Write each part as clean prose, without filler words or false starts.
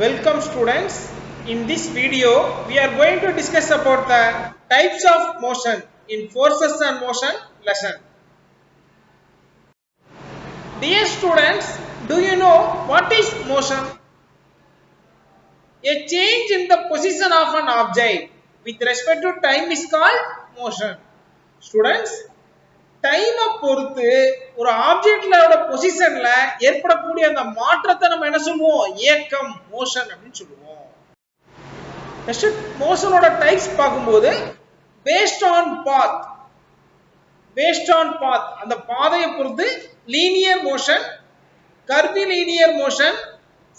Welcome students. In this video, we are going to discuss about the types of motion in forces and motion lesson. Dear students, do you know what is motion? A change in the position of an object with respect to time is called motion. Students, டைமை பொறுத்து ஒரு ஆப்ஜெக்ட்லோட பொசிஷன்ல ஏற்படக்கூடிய அந்த மாற்றத்தை நம்ம என்ன சொல்லுவோம்? இயக்கம், மோஷன் அப்படின்னு சொல்லுவோம். நெக்ஸ்ட் மோஷனோட டைப்ஸ் பார்க்கும்போது பேஸ்ட் ஆன் பாத் அந்த பாதையை பொறுத்து linear motion, curvilinear motion,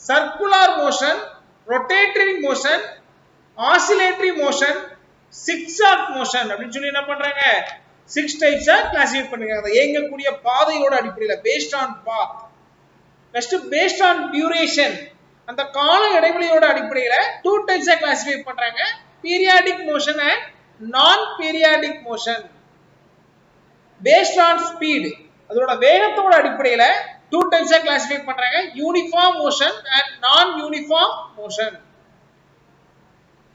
circular motion, rotatory motion, oscillatory motion, zigzag motion அப்படின்னு சொல்லி என்ன பண்றாங்க? 6 டைப்ஸா கிளாசிஃபை பண்ணிருக்காங்க. அதை இயங்கக்கூடிய பாதையோட அடிப்படையில் based on path. Next based on duration, அந்த கால இடைவெளியோட அடிப்படையில் 2 டைப்ஸா கிளாசிஃபை பண்றாங்க. Periodic motion and non periodic motion. Based on speed, அதோட வேகத்தோட அடிப்படையில் 2 டைப்ஸா கிளாசிஃபை பண்றாங்க. Uniform motion and non uniform motion.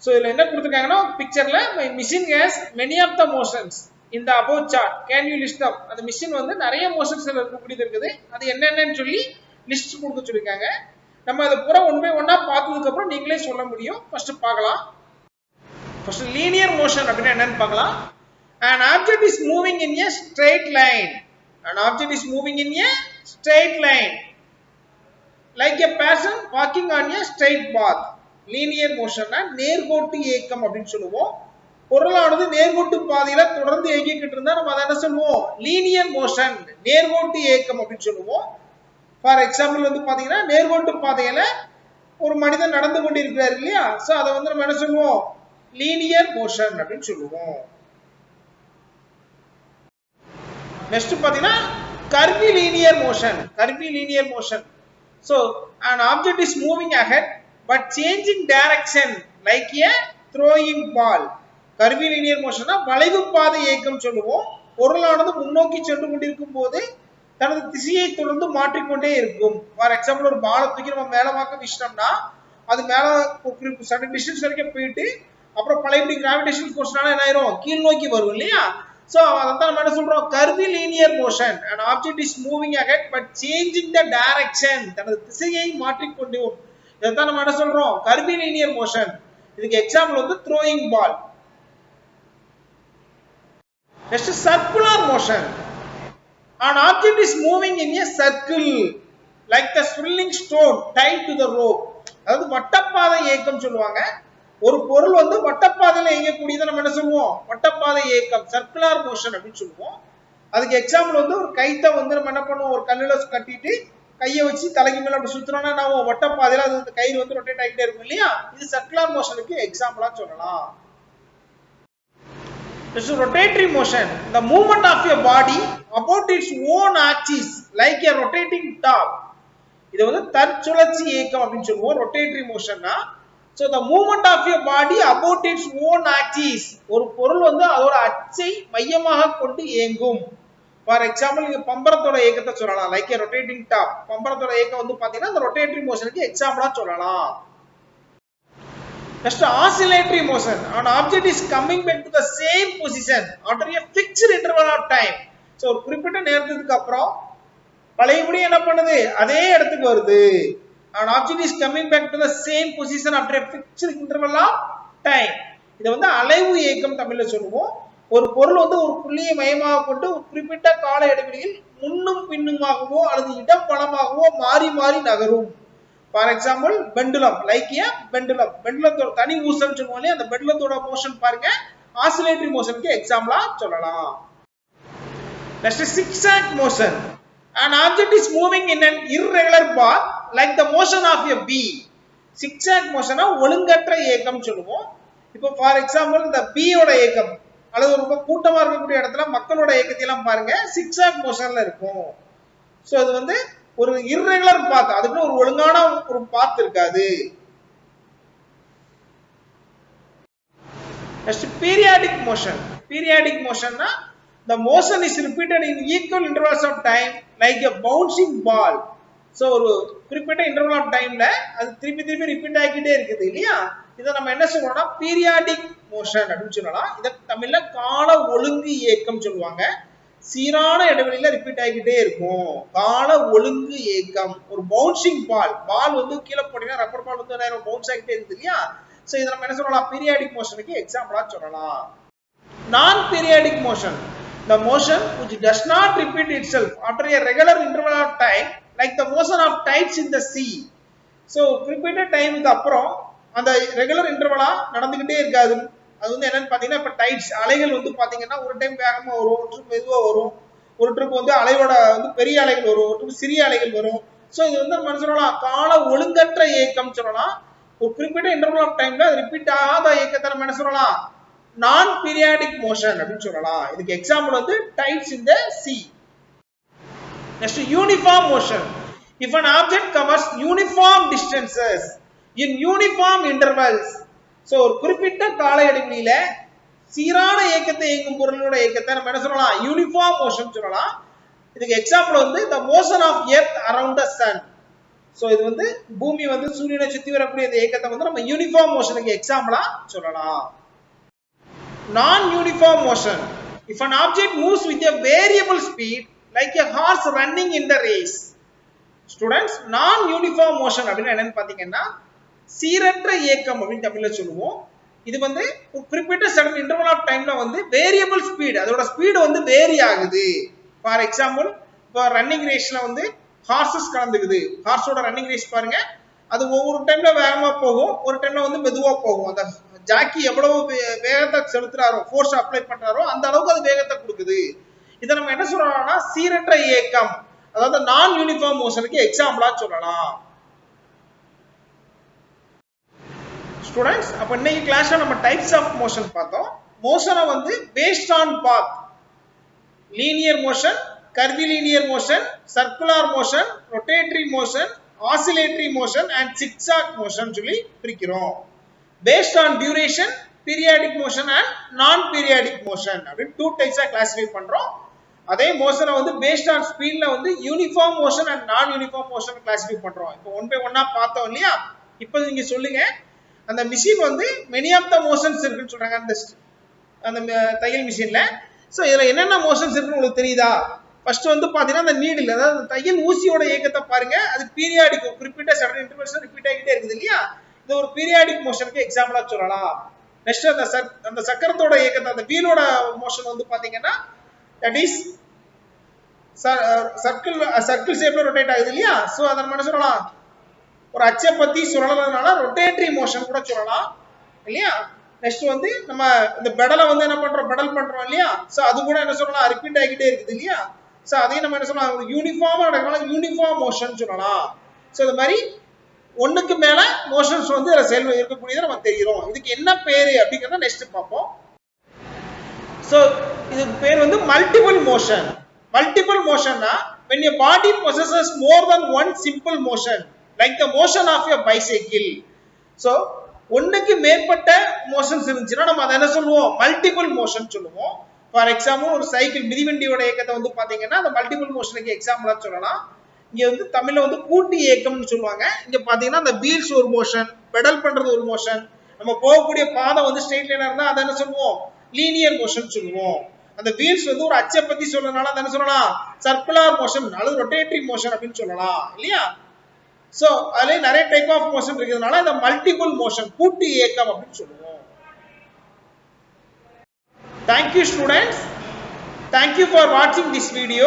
So இதுல என்ன கொடுத்திருக்காங்கன்னா பிக்சர்ல my machine has many of the motions in the above chart. Can you list them? அந்த machine வந்து நிறைய மோஷன்ஸ்ல இருக்கக்கூடியது இருக்குது. அது என்னென்னன்னு சொல்லி லிஸ்ட் கொடுக்க சொல்லிருக்காங்க. நம்ம அதை பூரா ஒன் பை ஒன்னா பார்த்ததுக்கு அப்புறம் நீங்களே சொல்ல முடியும். ஃபர்ஸ்ட் பார்க்கலாம். ஃபர்ஸ்ட் லீனியர் மோஷன் அப்படினா என்னன்னு பார்க்கலாம். An object is moving in a straight line. An object is moving in a straight line like a person walking on a straight path. Linear மோஷன்னா நேர்கோட்டு இயக்கம் அப்படின்னு சொல்லுவோம். பொருளானது நேர்கோட்டு பாதையில தொடர்ந்து இயங்கிக்கிட்டு இருந்தா நம்ம அதை என்ன சொல்லுவோம்? லீனியர் மோஷன், நேர்கோட்டு இயக்கம் அப்படின்னு சொல்லுவோம். ஃபார் எக்ஸாம்பிள் வந்து பாத்தீங்கன்னா நேர்கோட்டு பாதையில ஒரு மனிதன் நடந்து கொண்டு இருக்கிறார் இல்லையா? சோ அதை வந்து நம்ம என்ன சொல்லுவோம்? லீனியர் மோஷன் அப்படின்னு சொல்லுவோம். நெக்ஸ்ட் பாத்தீங்கன்னா கர்விலீனியர் motion. So an object is moving ahead but changing direction like a throwing ball. கர்விலீனியர் மோஷன்னா வளைவு பாதை இயக்கம் சொல்லுவோம். பொருளானது முன்னோக்கி சென்று கொண்டிருக்கும் போது தனது திசையை தொடர்ந்து மாற்றிக்கொண்டே இருக்கும். ஃபார் எக்ஸாம்பிள் ஒரு பாலை தூக்கி நம்ம மேல வாக்க வீசினோம்னா அது மேல சர்டன் டிஸ்டன்ஸ் வரைக்கும் போயிட்டு அப்புறம் பழையபடி கிராவிடேஷன் ஃபோர்ஸ்னால என்ன ஆயிரும்? கீழ் நோக்கி வரும் இல்லையா? சோ அதான் நம்ம என்ன சொல்றோம்? Curvilinear motion. an object is moving ahead but changing the direction. தனது திசையை மாற்றிக்கொண்டே இதான் நம்ம என்ன சொல்றோம்? Curvilinear motion. இதுக்கு எக்ஸாம்பிள் வந்து throwing ball. Next is circular motion. An object is moving in a circle like the swirling stone tied to the rope. அதாவது வட்டப்பாதை இயக்கம் சொல்லுவாங்க. ஒரு பொருள் வந்து வட்டப்பாதையில இயங்கக்கூடியதை நம்ம என்ன சொல்லுவோம்? வட்டப்பாதை இயக்கம், சர்க்குலர் மோஷன் அப்படின்னு சொல்லுவோம். அதுக்கு எக்ஸாம்பிள் வந்து ஒரு கைத்தை வந்து நம்ம என்ன பண்ணுவோம்? ஒரு கல்லுல கட்டிட்டு கையை வச்சு தலைக்கு மேல அப்படி சுத்துறோம்னா நான் வட்டப்பாதையில அது கயிறு வந்து ரொட்டேட் ஆகிட்டே இருக்கும் இல்லையா? இது சர்க்குலர் மோஷனுக்கு எக்ஸாம்பிளா சொல்லலாம். This is rotatory motion. The movement of your body about its own axis like a rotating top. இது வந்து தற்சுழற்சி இயக்கம் அப்படின்னு சொல்லுவோம். ரொட்டேட்டரி மோஷன்னா so the movement of your body about its own axis. ஒரு பொருள் வந்து அதோட அச்சை மையமாக கொண்டு இயங்கும். ஃபார் எக்ஸாம்பிள் நீங்க பம்பரத்தோட இயக்கத்தை சொல்லலாம். Like a rotating top. பம்பரத்தோட இயக்கம் வந்து பாத்தீங்கன்னா அந்த ரொட்டேட்டரி மோஷனுக்கு எக்ஸாம்பிளா சொல்லலாம். Next, oscillatory motion. An object is coming back to the same position after a fixed interval of time. So ஒரு குறிப்பிட்ட நேரத்துக்கு அப்புறம் பழையபடி என்ன பண்ணுது? அதே இடத்துக்கு வருது. An object is coming back to the same position after a fixed interval of time. இத வந்து அலைவு இயக்கம் தமிழ்ல சொல்லுவோம். ஒரு பொருள் வந்து ஒரு புள்ளியை மையமாக கொண்டு ஒரு குறிப்பிட்ட கால இடைவெளியில் முன்னும் பின்னுமாகவோ அல்லது இடம் பலமாகவோ மாறி மாறி நகரும். ஃபார் எக்ஸாம்பிள் பெண்டுலம், லைக் ஏ பெண்டுலத்தோட தனி ஊசல் சொல்லுவோம் இல்லையா? அந்த பெண்டுலத்தோட மோஷன் பாருங்க ஆசிலேட்டரி மோஷனுக்கு எக்ஸாம்பிளா சொல்லலாம். Next zigzag motion. An object is moving in an irregular path like the motion of a bee. zigzag motion ஒழுங்கற்ற இயக்கம் சொல்லுவோம். இப்போ ஃபார் எக்ஸாம்பிள் இந்த பீயோட இயக்கம் அல்லது ரொம்ப கூட்டமா இருக்கக்கூடிய இடத்துல மக்களோட இயக்கத்தை எல்லாம் பாருங்க zigzag motionல இருக்கும். சோ இது வந்து ஒரு irregular path, அதுக்கு ஒரு ஒழுங்கான ஒரு பாத் இருக்காது. Next, periodic motionனா the motion is repeated in equal intervals of time like a bouncing ball. So ஒரு குறிப்பிட்ட இன்டர்வல் ஆஃப் டைம்ல அது திருப்பி ரிப்பீட் ஆகிட்டே இருக்குது இல்லையா? இதை நம்ம என்ன சொல்றோம்னா பீரியாடிக் மோஷன் அப்படின்னு சொல்லலாம். இத தமிழ்ல கால ஒழுங்கு இயக்கம் சொல்லுவாங்க. சீரான இடைவெளியில ரிப்பீட் ஆகிட்டே இருக்கும். கால ஒழுங்கு இயக்கம். ஒரு பவுன்சிங் பால் வந்து கீழே போட்டீங்கன்னா ரப்பர் பால் வந்து நேரம் பவுன்ஸ் ஆகிட்டே இருக்குது இல்லையா? சோ இதை நம்ம என்ன சொல்லலாம் பீரியாடிக் மோஷனுக்கு எக்ஸாம்பிளா சொல்லலாம். நான் periodic motion, the motion which does not repeat itself after a regular interval of time, like the motion of tides in the sea. So குறிப்பிட்ட டைமுக்கு அப்புறம் அந்த ரெகுலர் இன்டர்வலா நடந்துகிட்டே இருக்காது. அது வந்து என்னன்னு பாத்தீங்கன்னா இப்ப டைட்ஸ் அலைகள் வந்து பாத்தீங்கன்னா ஒரு டைம் வேகமா வரும், ஒரு ட்ரிப் மெதுவா வரும், ஒரு ட்ரிப் வந்து அலையோட வந்து பெரிய அலைகள் வரும், ஒரு ட்ரிப் சிறிய அலைகள் வரும். சோ இது வந்து நம்ம சொல்லலாம் கால ஒழுங்கற்ற இயக்கம் சொல்லலாம். ஒரு குறிப்பிட்ட இன்டர்வல் ஆஃப் டைம்ல ரிப்பீட் ஆகாத இயக்கத்தை நம்ம என்ன சொல்லலாம் நான் பீரியாடிக் மோஷன் அப்படின்னு சொல்லலாம். இதுக்கு எக்ஸாம்பிள் வந்து tides in the sea. Next, uniform motion. If an object covers uniform distances in uniform intervals, so ஒரு குறிப்பிட்ட கால இடைவெளியில சீரான இயக்கத்தை இயங்கும் பொருளோட இயக்கத்தை நம்ம என்ன சொல்லலாம் யூனிஃபார்ம் மோஷன் சொல்லலாம். இதுக்கு எக்ஸாம்பிள் வந்து the motion of earth around the sun. So இது வந்து பூமி வந்து சூரியனை சுத்தி வரக்கூடிய இந்த இயக்கத்தை வந்து நம்ம யூனிஃபார்ம் மோஷனுக்கு எக்ஸாம்பிளா சொல்லலாம். Non-uniform motion. If an object moves with a variable speed, like a horse running in the race. Students, non-uniform motion அப்படின்னா என்னன்னு பாத்தீங்கன்னா சீரற்ற இயக்கம் அப்படின்னு தமிழ்ல சொல்லுவோம். இது வந்து குறிப்பிட்ட சடன் இன்டர்வல் ஆஃப் டைம்ல வந்து வேரியபிள் ஸ்பீட், அதோட ஸ்பீடு வந்து வேரி ஆகுது. ஃபார் எக்ஸாம்பிள் இப்போ ரன்னிங் ரேஸ்ல வந்து ஹார்சஸ் கலந்துக்குது. ஹார்ஸோட ரன்னிங் ரேஸ் பாருங்க, அது ஒவ்வொரு டைம்ல வேகமா போகும், ஒரு டைம்ல வந்து மெதுவா போகும். அந்த ஜாக்கி எவ்வளவு வேகத்தை செலுத்துறாரோ, ஃபோர்ஸ் அப்ளை பண்றாரோ அந்த அளவுக்கு அது வேகத்தை கொடுக்குது. இதை நம்ம என்ன சொல்லலாம்னா சீரற்ற இயக்கம், அதாவது நான் யூனிஃபார்ம் மோஷனுக்கு எக்ஸாம்பிளா சொல்லலாம். ஸ்டூடெண்ட்ஸ், அப்ப இன்னைக்கு கிளாஸ்ல நம்ம டைப்ஸ் ஆஃப் மோஷன் பார்த்தோம். மோஷனை வந்து based on path, linear motion, curvilinear motion, circular motion, rotatory motion, oscillatory motion and zigzag motion சொல்லி பிரிக்கிறோம். Based on duration, periodic motion and non-periodic motion அப்படி two types ஆ classify பண்றோம். அதே மோஷனை வந்து based on speedல வந்து uniform motion and non-uniform motion classify பண்றோம். இப்போ one by ஒன்னா பார்த்தோம் இல்லையா? இப்போ நீங்க சொல்லுங்க, அந்த மிஷின் வந்து many of the motions இருக்குன்னு சொல்றாங்க அந்த தையல் மிஷின்ல. சோ இதுல என்னென்ன மோஷன்ஸ் இருக்குன்னு உங்களுக்கு தெரியுதா? ஃபர்ஸ்ட் வந்து பாத்தீங்கன்னா அந்த நீடில், அதாவது தையல் ஊசியோட இயக்கத்தை பாருங்க, அது பீரியாடிக் குறிப்பிட்ட சடன் இன்டர்வல்ஸ்ல ரிப்பீட் ஆகிட்டே இருக்குது இல்லையா? இது ஒரு பீரியாடிக் மோஷனுக்கு எக்ஸாம்பிளா சொல்லலாம். நெக்ஸ்ட் அந்த சக்கரத்தோட இயக்கத்தை, அந்த வீலோட மோஷன் வந்து பாத்தீங்கன்னா தட் இஸ் சர்க்கிள் ஷேப்ல ரொட்டேட் ஆகுது இல்லையா? சோ அத நம்ம என்ன சொல்லலாம் ஒரு அச்சை பத்தி சொல்லறதுனால ரொட்டேட்டரி மோஷன் கூட சொல்லலாம் இல்லையா? நெக்ஸ்ட் வந்து நம்ம இந்த பெடலை வந்து என்ன பண்றோம், பெடல் பண்றோம் இல்லையா? சோ அது கூட என்ன சொல்லலாம் ரிப்பீட் ஆகிட்டே இருக்குது இல்லையா? சோ அதையும் நம்ம என்ன சொல்லலாம் ஒரு யூனிஃபார்மா நடக்கனால யூனிஃபார்ம் மோஷன் சொல்லலாம். சோ இந்த மாதிரி ஒண்ணுக்கு மேல மோஷன்ஸ் வந்து செல் இருக்கக்கூடியதை நம்ம தெரிகிறோம். இதுக்கு என்ன பேரு அப்படிங்கறத நெக்ஸ்ட் பார்ப்போம். சோ இதுக்கு பேர் வந்து மல்டிபிள் மோஷன். மல்டிபிள் மோஷன்னா when a body possesses more than one simple motion like the motion of a bicycle. So ஒண்ணுக்கு மேற்பட்ட மோஷன்ஸ் இருந்துச்சுன்னா நம்ம அதை என்ன சொல்லுவோம் மல்டிபிள் மோஷன் சொல்லுவோம். ஃபார் எக்ஸாம்பிள் ஒரு சைக்கிள் மிதிவண்டியோட இயக்கத்தை வந்து பாத்தீங்கன்னா அந்த மல்டிபிள் மோஷனுக்கு எக்ஸாம்பிளா சொல்லலாம். இங்க வந்து தமிழ்ல வந்து கூட்டு இயக்கம்னு சொல்லுவாங்க. இங்க பாத்தீங்கன்னா அந்த வீல்ஸ் ஒரு மோஷன், பெடல் பண்றது ஒரு மோஷன், நம்ம போகக்கூடிய பாதை வந்து ஸ்ட்ரெயிட் லைனா இருந்தா அதை என்ன சொல்லுவோம் லீனியர் மோஷன் சொல்லுவோம். அந்த வீல்ஸ் வந்து ஒரு அச்சை பத்தி சொல்றதுனால அதை என்ன சொல்லலாம் சர்க்குலர் மோஷன் அல்லது ரொட்டேட்டரி மோஷன் அப்படின்னு சொல்லலாம் இல்லையா? சோ அதுல நிறைய டைப் ஆஃப் மோஷன் இருக்கிறதுனால இந்த மல்டிபிள் மோஷன் கூட்டு இயக்கம் அப்படின்னு சொல்லுவோம். Thank you students. Thank you for watching this video.